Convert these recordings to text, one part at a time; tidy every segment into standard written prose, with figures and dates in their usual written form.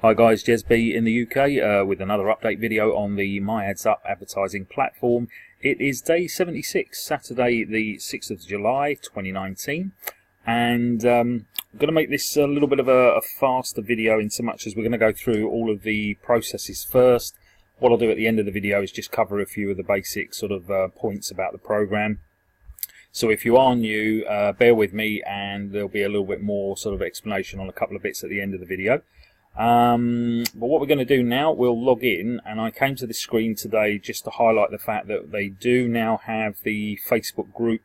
Hi guys, Jez B in the UK with another update video on the MyAddsUp advertising platform. It is day 76, Saturday the 6th of July 2019, and I'm going to make this a little bit of a faster video in so much as we're going to go through all of the processes first. What I'll do at the end of the video is just cover a few of the basic sort of points about the program. So if you are new, bear with me and there'll be a little bit more sort of explanation on a couple of bits at the end of the video. But what we're going to do now, we'll log in, and I came to this screen today just to highlight the fact that they do now have the Facebook group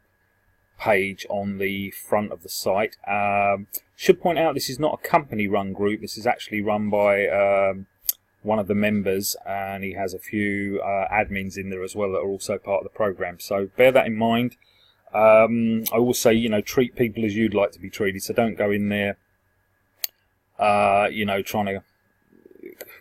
page on the front of the site. Should point out this is not a company run group, this is actually run by one of the members, and he has a few admins in there as well that are also part of the program, so bear that in mind. I will say, you know, treat people as you'd like to be treated, so don't go in there you know, trying to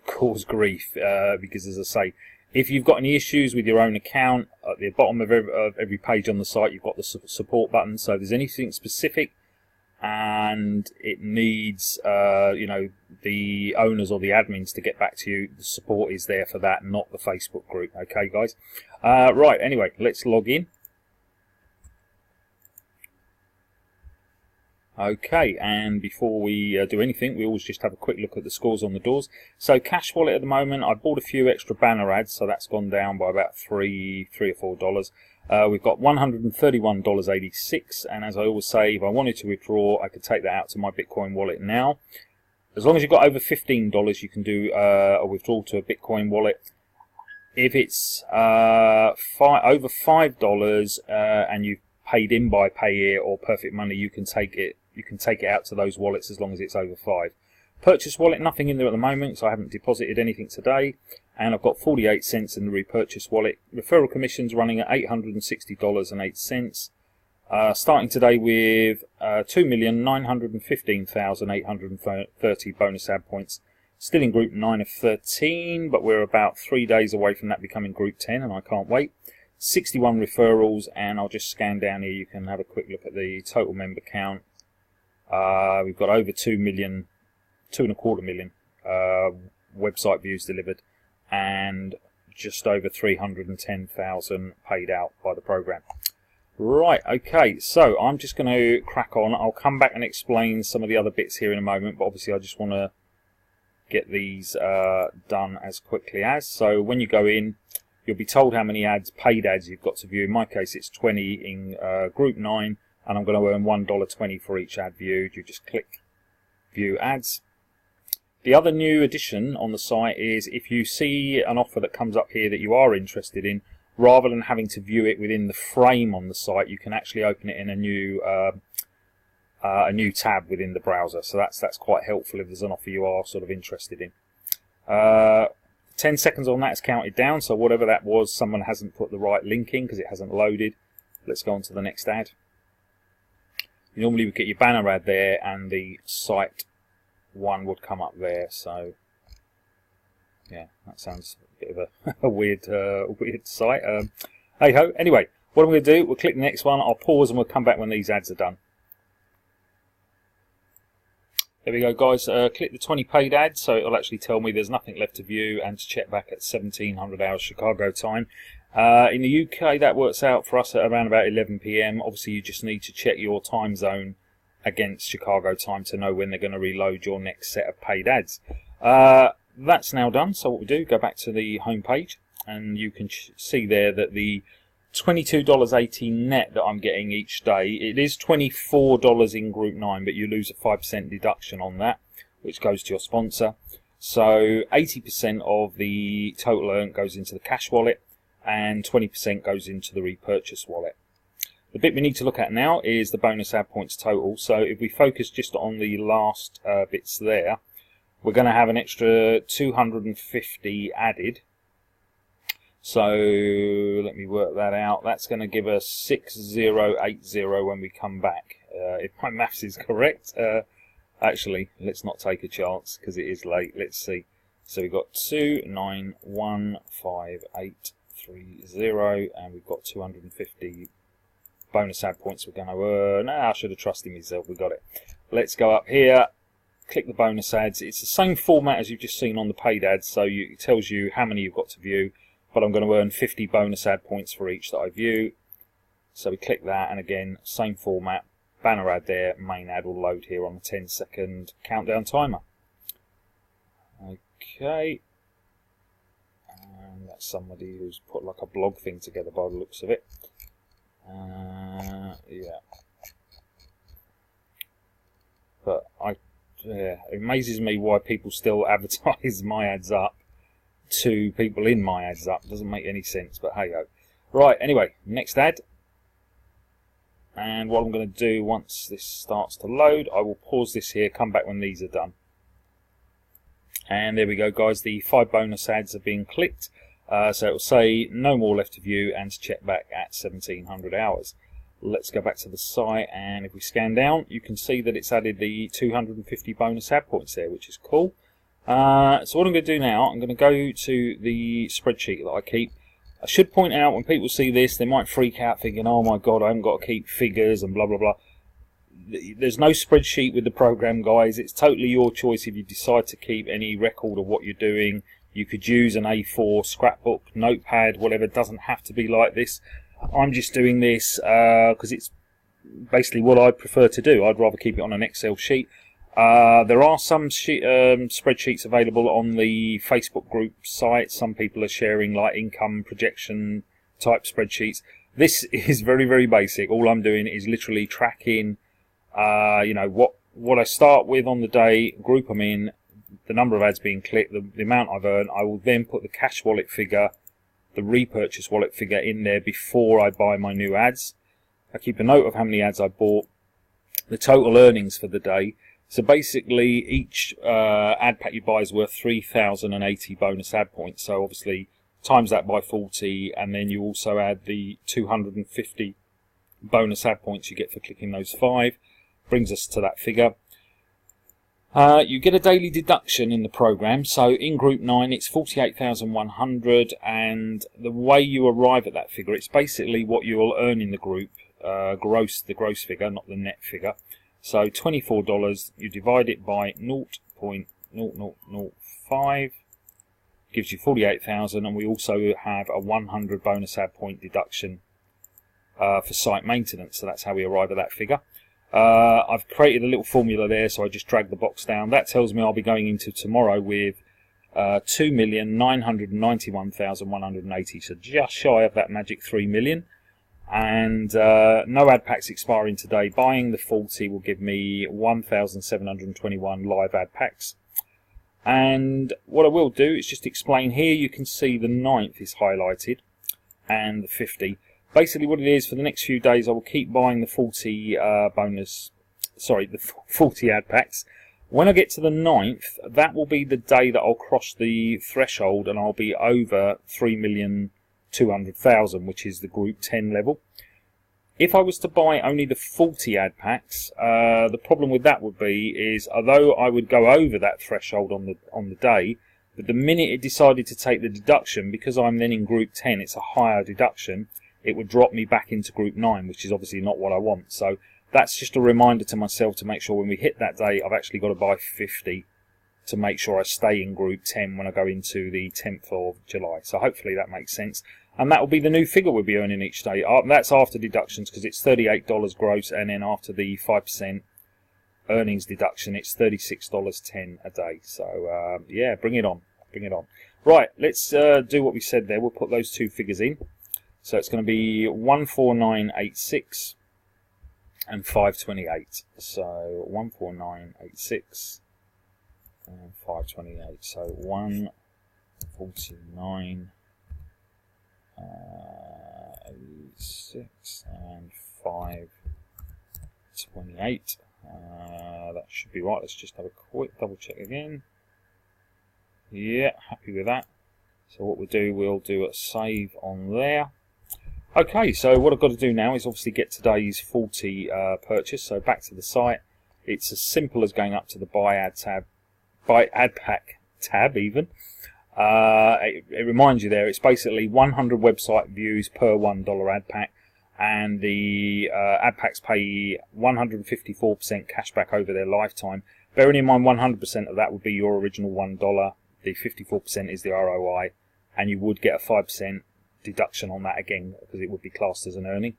cause grief, because as I say, if you've got any issues with your own account, at the bottom of every page on the site you've got the support button, so if there's anything specific and it needs you know, the owners or the admins to get back to you, the support is there for that, not the Facebook group. Okay guys, right, anyway, let's log in. Okay, and before we do anything, we always just have a quick look at the scores on the doors. So Cash Wallet at the moment, I bought a few extra banner ads, so that's gone down by about $3 or $4. We've got $131.86, and as I always say, if I wanted to withdraw, I could take that out to my Bitcoin wallet now. As long as you've got over $15, you can do a withdrawal to a Bitcoin wallet. If it's over $5 and you've paid in by Payeer or Perfect Money, you can take it. You can take it out to those wallets as long as it's over $5. Purchase wallet, nothing in there at the moment, so I haven't deposited anything today. And I've got 48 cents in the repurchase wallet. Referral commissions running at $860.08. Starting today with 2,915,830 bonus ad points. Still in group 9 of 13, but we're about 3 days away from that becoming group 10, and I can't wait. 61 referrals, and I'll just scan down here. You can have a quick look at the total member count. We've got over 2.25 million website views delivered, and just over 310,000 paid out by the program. Right, okay, so I'm just going to crack on. I'll come back and explain some of the other bits here in a moment, but obviously I just want to get these done as quickly as. So when you go in, you'll be told how many ads, paid ads, you've got to view. In my case, it's 20 in group 9, and I'm going to earn $1.20 for each ad viewed. You just click View Ads. The other new addition on the site is if you see an offer that comes up here that you are interested in, rather than having to view it within the frame on the site, you can actually open it in a new tab within the browser. So that's quite helpful if there's an offer you are sort of interested in. 10 seconds on that is counted down, so whatever that was, someone hasn't put the right link in because it hasn't loaded. Let's go on to the next ad. You normally would get your banner ad there and the site one would come up there, so yeah, that sounds a bit of a weird site. Hey ho, anyway, what I'm going to do, we'll click the next one, I'll pause and we'll come back when these ads are done. There we go guys, click the 20 paid ads, so it'll actually tell me there's nothing left to view and to check back at 1700 hours Chicago time. In the UK that works out for us at around about 11 PM. Obviously you just need to check your time zone against Chicago time to know when they're going to reload your next set of paid ads. That's now done, so what we do, go back to the home page and you can see there that the $22.80 net that I'm getting each day, it is $24 in group 9, but you lose a 5% deduction on that, which goes to your sponsor. So 80% of the total earned goes into the cash wallet and 20% goes into the repurchase wallet. The bit we need to look at now is the bonus ad points total. So if we focus just on the last bits there, we're going to have an extra 250 added. So let me work that out. That's going to give us 6080 when we come back. If my maths is correct. Actually, let's not take a chance because it is late. Let's see. So we've got 291580, and we've got 250 bonus ad points we're going to earn. I should have trusted myself. We got it. Let's go up here, click the bonus ads. It's the same format as you've just seen on the paid ads, so it tells you how many you've got to view, but I'm going to earn 50 bonus ad points for each that I view. So we click that, and again, same format, banner ad there, main ad will load here on the 10-second countdown timer. Okay, and that's somebody who's put like a blog thing together by the looks of it. Yeah. But it amazes me why people still advertise MyAddsUp to people in MyAddsUp. Doesn't make any sense, but hey ho. Right, anyway, next ad. And what I'm going to do once this starts to load, I will pause this here, come back when these are done. And there we go, guys. The 5 bonus ads are being clicked. So it will say no more left to view and to check back at 1700 hours. Let's go back to the site, and if we scan down, you can see that it's added the 250 bonus ad points there, which is cool. So what I'm going to do now, I'm going to go to the spreadsheet that I keep. I should point out, when people see this, they might freak out thinking, oh my god, I haven't got to keep figures and blah blah blah. There's no spreadsheet with the program, guys. It's totally your choice if you decide to keep any record of what you're doing. You could use an A4 scrapbook, notepad, whatever. It doesn't have to be like this. I'm just doing this because it's basically what I prefer to do. I'd rather keep it on an Excel sheet. There are some spreadsheets available on the Facebook group site. Some people are sharing like income projection type spreadsheets. This is very, very basic. All I'm doing is literally tracking, you know, what I start with on the day, group them in, the number of ads being clicked, the amount I've earned. I will then put the cash wallet figure, the repurchase wallet figure in there before I buy my new ads. I keep a note of how many ads I bought, the total earnings for the day. So basically each ad pack you buy is worth 3,080 bonus ad points. So obviously times that by 40, and then you also add the 250 bonus ad points you get for clicking those 5. Brings us to that figure. You get a daily deduction in the program. So in group 9 it's 48,100, and the way you arrive at that figure, it's basically what you will earn in the group, the gross figure, not the net figure. So $24, you divide it by 0.0005, gives you 48,000, and we also have a 100 bonus ad point deduction for site maintenance. So that's how we arrive at that figure. I've created a little formula there, so I just drag the box down. That tells me I'll be going into tomorrow with 2,991,180, so just shy of that magic 3 million. And no ad packs expiring today. Buying the 40 will give me 1,721 live ad packs. And what I will do is just explain here. You can see the 9th is highlighted and the 50. Basically what it is, for the next few days I will keep buying the 40 the 40 ad packs. When I get to the 9th, that will be the day that I'll cross the threshold and I'll be over 3,200,000, which is the group 10 level. If I was to buy only the 40 ad packs, the problem with that would be is, although I would go over that threshold on the day, but the minute it decided to take the deduction, because I'm then in group 10, it's a higher deduction, it would drop me back into group 9, which is obviously not what I want. So that's just a reminder to myself to make sure when we hit that day, I've actually got to buy 50 to make sure I stay in group 10 when I go into the 10th of July. So hopefully that makes sense. And that will be the new figure we'll be earning each day. That's after deductions, because it's $38 gross, and then after the 5% earnings deduction, it's $36.10 a day. So yeah, bring it on, bring it on. Right, let's do what we said there. We'll put those two figures in. So it's going to be 14986 and 528. So 14986 and 528. So 149 86 and 528. That should be right. Let's just have a quick double check again. Yeah, happy with that. So what we'll do a save on there. Okay, so what I've got to do now is obviously get today's 40 purchase. So back to the site. It's as simple as going up to the buy ad pack tab even. It reminds you there, it's basically 100 website views per $1 ad pack, and the ad packs pay 154% cash back over their lifetime. Bearing in mind 100% of that would be your original $1. The 54% is the ROI, and you would get a 5% deduction on that again because it would be classed as an earning.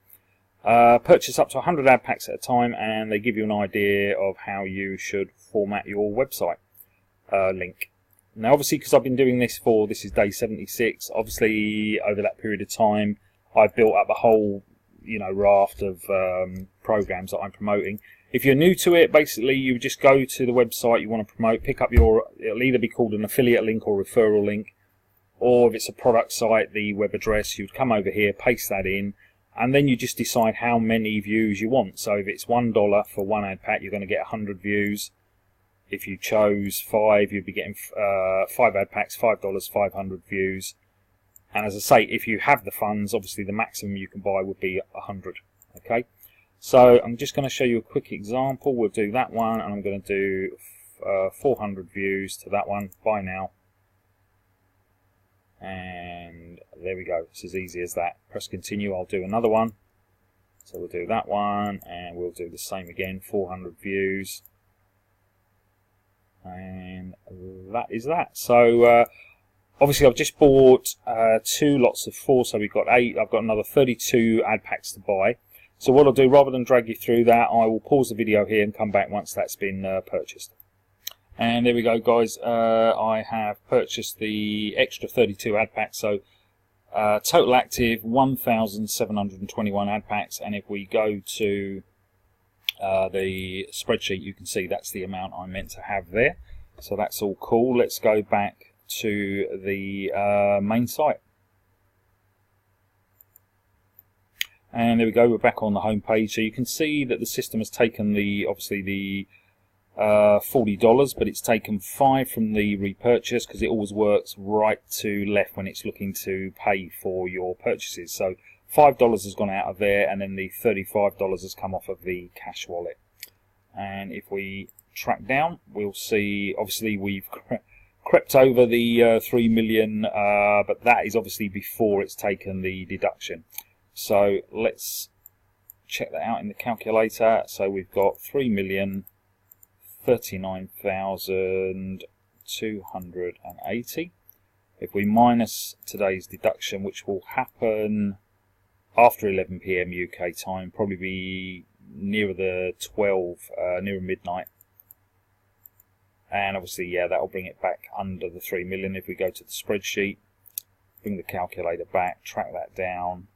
Purchase up to 100 ad packs at a time, and they give you an idea of how you should format your website link. Now obviously, because I've been doing this this is day 76, obviously over that period of time I've built up a whole raft of programs that I'm promoting. If you're new to it, basically you just go to the website you want to promote, pick up it'll either be called an affiliate link or referral link, or if it's a product site, the web address. You'd come over here, paste that in, and then you just decide how many views you want. So if it's $1 for one ad pack, you're going to get 100 views. If you chose 5, you'd be getting 5 ad packs, $5, 500 views. And as I say, if you have the funds, obviously the maximum you can buy would be 100. Okay, so I'm just going to show you a quick example. We'll do that one, and I'm going to do 400 views to that one. Buy now. And there we go. It's as easy as that. Press continue. I'll do another one. So we'll do that one, and we'll do the same again. 400 views. And that is that. So obviously I've just bought 2 lots of 4, so we've got 8. I've got another 32 ad packs to buy. So what I'll do, rather than drag you through that, I will pause the video here and come back once that's been purchased. And there we go, guys. I have purchased the extra 32 ad packs. So total active 1,721 ad packs. And if we go to the spreadsheet, you can see that's the amount I meant to have there. So that's all cool. Let's go back to the main site. And there we go, we're back on the home page. So you can see that the system has taken obviously the $40, but it's taken 5 from the repurchase, because it always works right to left when it's looking to pay for your purchases. So $5 has gone out of there, and then the $35 has come off of the cash wallet. And if we track down, we'll see obviously we've crept over the 3 million, but that is obviously before it's taken the deduction. So let's check that out in the calculator. So we've got 3,039,280. If we minus today's deduction, which will happen after 11 PM UK time, probably be nearer the 12, nearer midnight. And obviously, yeah, that'll bring it back under the 3 million. If we go to the spreadsheet, bring the calculator back, track that down.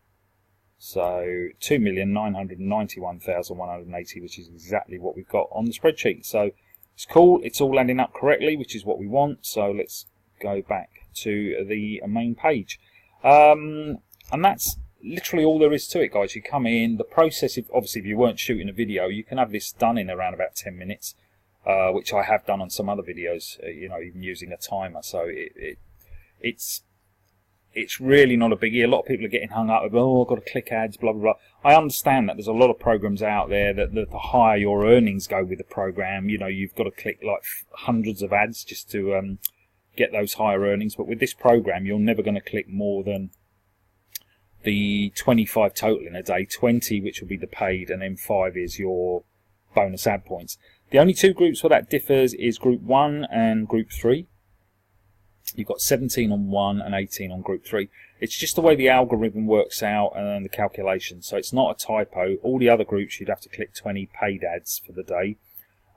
So 2,991,180, which is exactly what we've got on the spreadsheet. So it's cool. It's all adding up correctly, which is what we want. So let's go back to the main page. And that's literally all there is to it, guys. You come in, the process, obviously if you weren't shooting a video, you can have this done in around about 10 minutes, which I have done on some other videos, even using a timer. So it's really not a biggie. A lot of people are getting hung up with, oh, I've got to click ads, blah, blah, blah. I understand that there's a lot of programs out there that the higher your earnings go with the program, you've got to click like hundreds of ads just to get those higher earnings. But with this program, you're never going to click more than the 25 total in a day, 20 which will be the paid, and then 5 is your bonus ad points. The only 2 groups where that differs is group 1 and group 3. You've got 17 on 1 and 18 on group 3. It's just the way the algorithm works out and the calculation. So it's not a typo. All the other groups you'd have to click 20 paid ads for the day.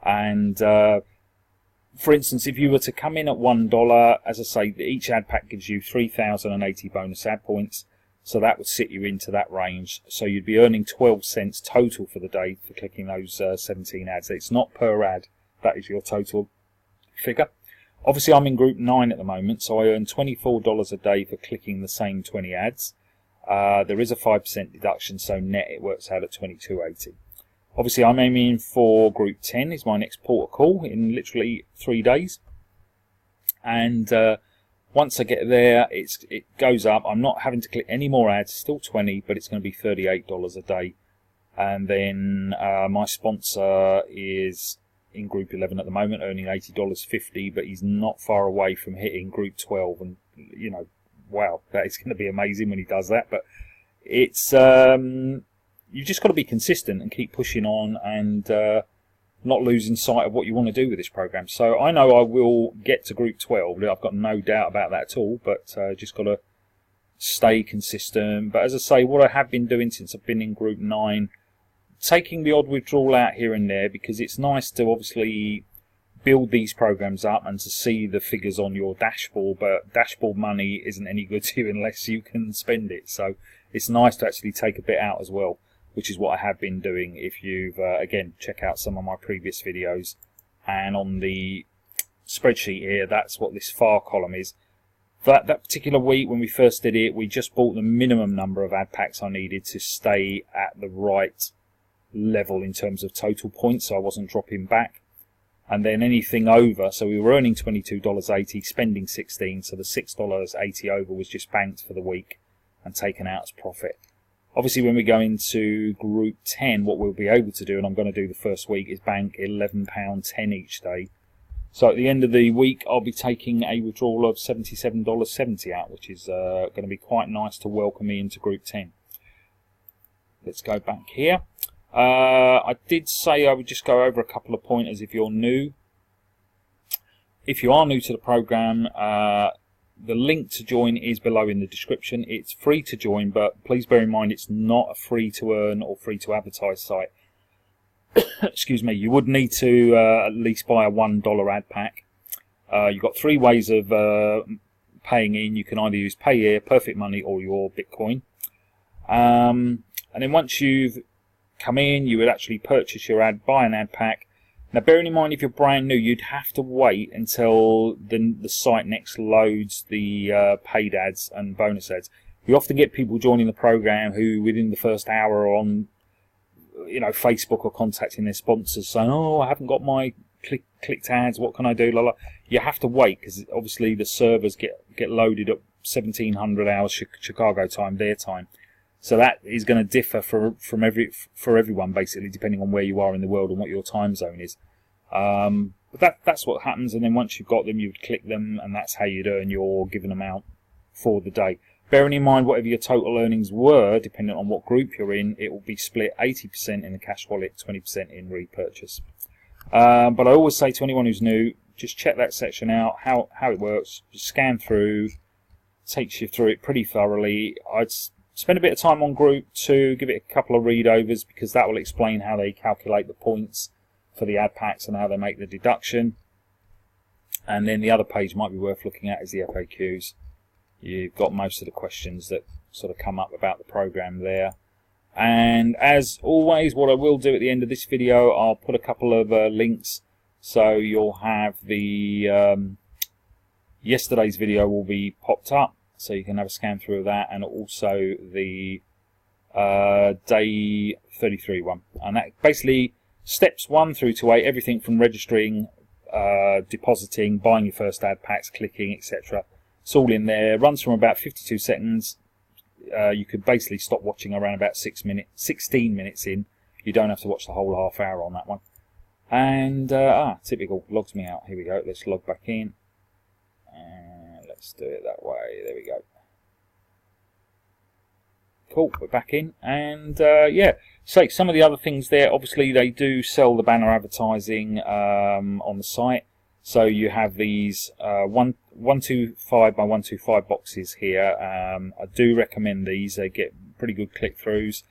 And for instance, if you were to come in at $1, as I say, each ad pack gives you 3,080 bonus ad points. So that would sit you into that range. So you'd be earning 12 cents total for the day for clicking those 17 ads. It's not per ad. That is your total figure. Obviously, I'm in group 9 at the moment, so I earn $24 a day for clicking the same 20 ads. There is a 5% deduction, so net it works out at $22.80. Obviously, I'm aiming for group 10 is my next port of call in literally 3 days. And once I get there, it goes up. I'm not having to click any more ads, still 20, but it's going to be $38 a day. And then my sponsor is in group 11 at the moment, earning $80.50, but he's not far away from hitting group 12. And, wow, that is going to be amazing when he does that. But it's you've just got to be consistent and keep pushing on, and not losing sight of what you want to do with this program. So I know I will get to group 12. I've got no doubt about that at all, but just got to stay consistent. But as I say, what I have been doing since I've been in group 9, taking the odd withdrawal out here and there, because it's nice to obviously build these programs up and to see the figures on your dashboard, but dashboard money isn't any good to you unless you can spend it. So it's nice to actually take a bit out as well, which is what I have been doing. If you've again, check out some of my previous videos, and on the spreadsheet here, that's what this far column is. That particular week when we first did it, we just bought the minimum number of ad packs I needed to stay at the right level in terms of total points, so I wasn't dropping back. And then anything over, so we were earning $22.80, spending $16, so the $6.80 over was just banked for the week and taken out as profit. Obviously, when we go into group 10, what we'll be able to do, and I'm going to do the first week, is bank £11.10 each day. So at the end of the week, I'll be taking a withdrawal of $77.70 out, which is going to be quite nice to welcome me into group 10. Let's go back here. I did say I would just go over a couple of pointers if you're new. If you are new to the program, the link to join is below in the description. It's free to join, but please bear in mind it's not a free to earn or free to advertise site. Excuse me, you would need to at least buy a $1 ad pack. You've got 3 ways of paying in. You can either use Payeer, Perfect Money, or your Bitcoin. And then once you've come in, you would actually purchase your ad, buy an ad pack. Now, bearing in mind, if you're brand new, you'd have to wait until the site next loads the paid ads and bonus ads. We often get people joining the program who, within the first hour, are on, Facebook or contacting their sponsors saying, "Oh, I haven't got my clicked ads. What can I do?" La, la. You have to wait because obviously the servers get loaded up 1700 hours Chicago time, their time. So that is going to differ for everyone, basically, depending on where you are in the world and what your time zone is. But that's what happens, and then once you've got them, you would click them, and that's how you'd earn your given amount for the day. Bearing in mind, whatever your total earnings were, depending on what group you're in, it will be split 80% in the cash wallet, 20% in repurchase. But I always say to anyone who's new, just check that section out, how it works. Just scan through, takes you through it pretty thoroughly. I'd spend a bit of time on group 2, give it a couple of read overs, because that will explain how they calculate the points for the ad packs and how they make the deduction. And then the other page might be worth looking at is the FAQs. You've got most of the questions that sort of come up about the program there. And as always, what I will do at the end of this video, I'll put a couple of links, so you'll have the yesterday's video will be popped up, so you can have a scan through of that, and also the day 33 one. And that basically steps 1 through to 8, everything from registering, depositing, buying your first ad packs, clicking, etc. It's all in there. Runs from about 52 seconds. You could basically stop watching around about 16 minutes in. You don't have to watch the whole half hour on that one. And typical, logs me out. Here we go. Let's log back in. And let's do it that way. There we go. Cool, we're back in. And yeah, so some of the other things there, obviously they do sell the banner advertising on the site. So you have these 125 by 125 boxes here. I do recommend these. They get pretty good click-throughs.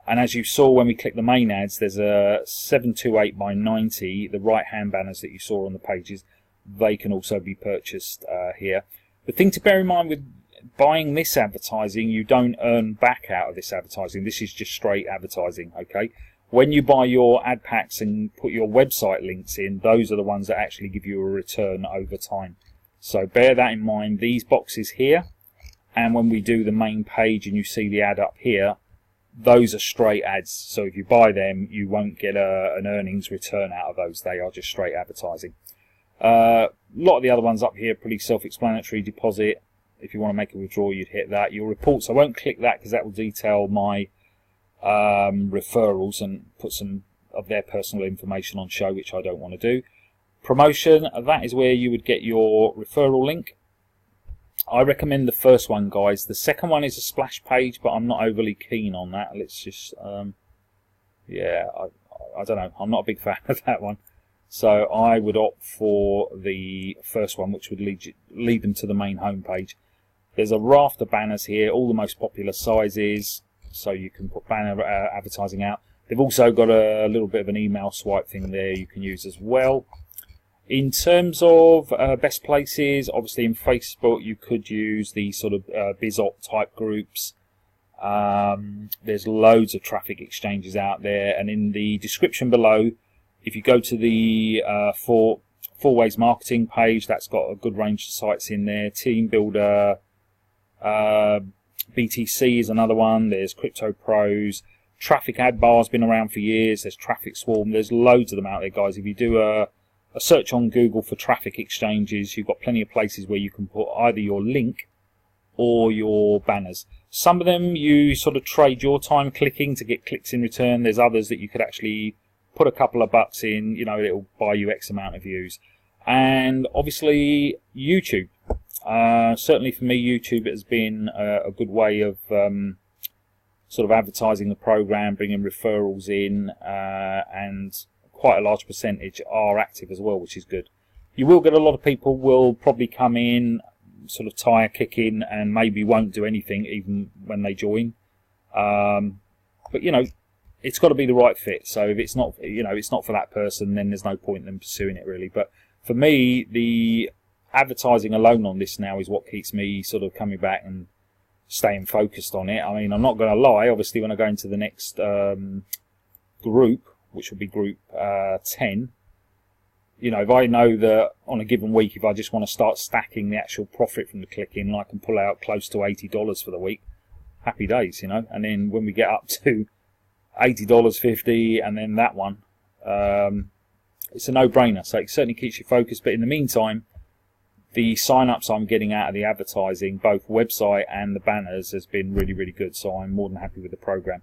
And as you saw when we clicked the main ads, there's a 728 by 90, the right-hand banners that you saw on the pages. They can also be purchased here. The thing to bear in mind with buying this advertising, you don't earn back out of this advertising. This is just straight advertising, okay? When you buy your ad packs and put your website links in, those are the ones that actually give you a return over time. So bear that in mind. These boxes here, and when we do the main page and you see the ad up here, those are straight ads. So if you buy them, you won't get an earnings return out of those. They are just straight advertising. A lot of the other ones up here, pretty self-explanatory. Deposit. If you want to make a withdrawal, you'd hit that. Your reports, I won't click that because that will detail my referrals and put some of their personal information on show, which I don't want to do. Promotion, that is where you would get your referral link. I recommend the first one, guys. The second one is a splash page, but I'm not overly keen on that. Let's just yeah, I don't know, I'm not a big fan of that one. So I would opt for the first one, which would lead them to the main homepage. There's a raft of banners here, all the most popular sizes, so you can put banner advertising out. They've also got a little bit of an email swipe thing there you can use as well. In terms of best places, obviously in Facebook you could use the sort of BizOp type groups. There's loads of traffic exchanges out there, and in the description below, if you go to the four ways marketing page, that's got a good range of sites in there. Team Builder, BTC is another one. There's Crypto Pros. Traffic Ad Bar's been around for years. There's Traffic Swarm. There's loads of them out there, guys. If you do a search on Google for traffic exchanges, you've got plenty of places where you can put either your link or your banners. Some of them you sort of trade your time clicking to get clicks in return. There's others that you could actually put a couple of bucks in, you know, it'll buy you X amount of views. And obviously YouTube. Certainly for me, YouTube has been a good way of sort of advertising the program, bringing referrals in, and quite a large percentage are active as well, which is good. You will get a lot of people will probably come in, sort of tire kicking, and maybe won't do anything even when they join. But you know, it's got to be the right fit. So if it's not, you know, it's not for that person, then there's no point in them pursuing it really. But for me, the advertising alone on this now is what keeps me sort of coming back and staying focused on it. I mean, I'm not going to lie. Obviously, when I go into the next group, which will be group 10, you know, if I know that on a given week, if I just want to start stacking the actual profit from the clicking, I can pull out close to $80 for the week. Happy days, you know. And then when we get up to $80, $50, and then that one, it's a no-brainer. So it certainly keeps you focused. But in the meantime, the sign-ups I'm getting out of the advertising, both website and the banners, has been really, really good. So I'm more than happy with the program.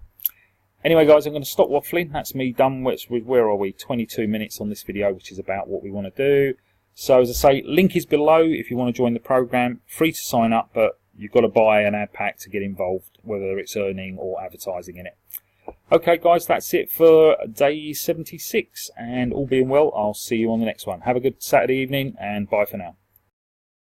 Anyway, guys, I'm going to stop waffling. That's me done. Where are we? 22 minutes on this video, which is about what we want to do. So as I say, link is below if you want to join the program. Free to sign up, but you've got to buy an ad pack to get involved, whether it's earning or advertising in it. Okay, guys, that's it for day 76. And all being well, I'll see you on the next one. Have a good Saturday evening, and bye for now.